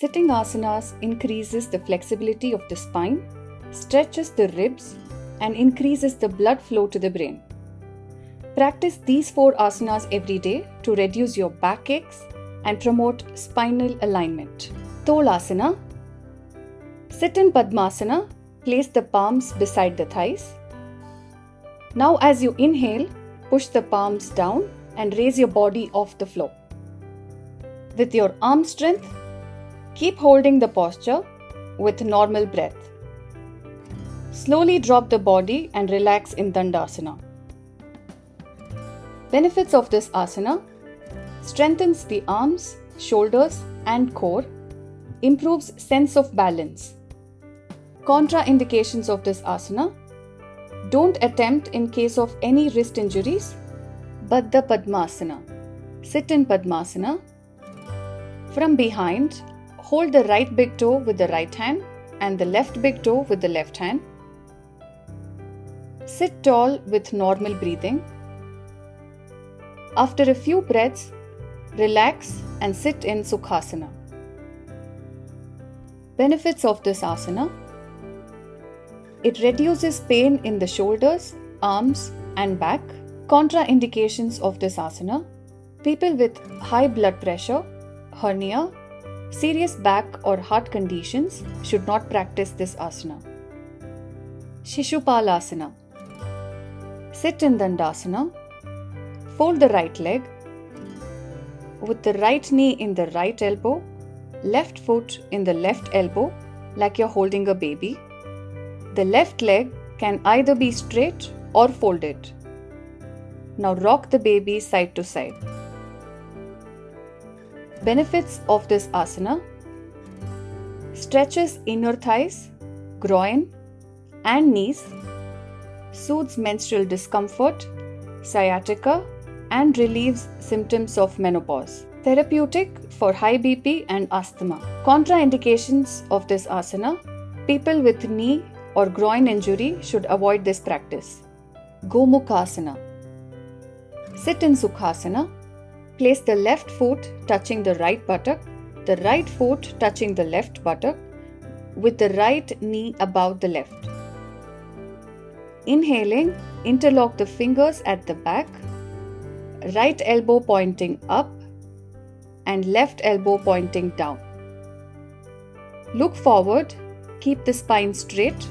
Sitting asanas increases the flexibility of the spine, stretches the ribs, and increases the blood flow to the brain. Practice these 4 asanas every day to reduce your backaches and promote spinal alignment. Tolasana. Sit in Padmasana, place the palms beside the thighs. Now as you inhale, push the palms down and raise your body off the floor. With your arm strength, keep holding the posture with normal breath. Slowly drop the body and relax in Dandasana. Benefits of this asana: strengthens the arms, shoulders and core, improves sense of balance. Contraindications of this asana: don't attempt in case of any wrist injuries. Baddha Padmasana. Sit in Padmasana. From behind, hold the right big toe with the right hand and the left big toe with the left hand. Sit tall with normal breathing. After a few breaths, relax and sit in Sukhasana. Benefits of this asana: it reduces pain in the shoulders, arms and back. Contraindications of this asana: people with high blood pressure, hernia, serious back or heart conditions should not practice this asana. Shishupalasana. Sit in Dandasana. Fold the right leg. With the right knee in the right elbow, left foot in the left elbow like you're holding a baby. The left leg can either be straight or folded. Now rock the baby side to side. Benefits of this asana: stretches inner thighs, groin and knees, soothes menstrual discomfort, sciatica and relieves symptoms of menopause. Therapeutic for high BP and asthma. Contraindications of this asana: people with knee or groin injury should avoid this practice. Gomukhasana. Sit in Sukhasana. Place the left foot touching the right buttock, the right foot touching the left buttock, with the right knee above the left. Inhaling, interlock the fingers at the back, right elbow pointing up and left elbow pointing down. Look forward, keep the spine straight,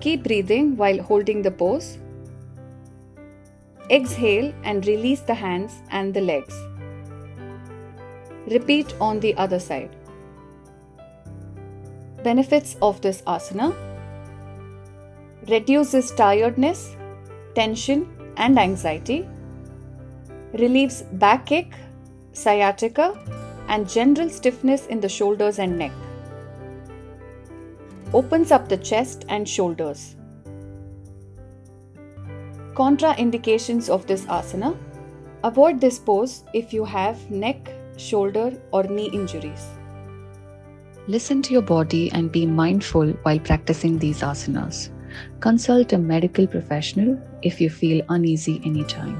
keep breathing while holding the pose. Exhale and release the hands and the legs. Repeat on the other side. Benefits of this asana: reduces tiredness, tension and anxiety, relieves backache, sciatica and general stiffness in the shoulders and neck, opens up the chest and shoulders. Contraindications of this asana: avoid this pose if you have neck, shoulder or knee injuries. Listen to your body and be mindful while practicing these asanas. Consult a medical professional if you feel uneasy anytime.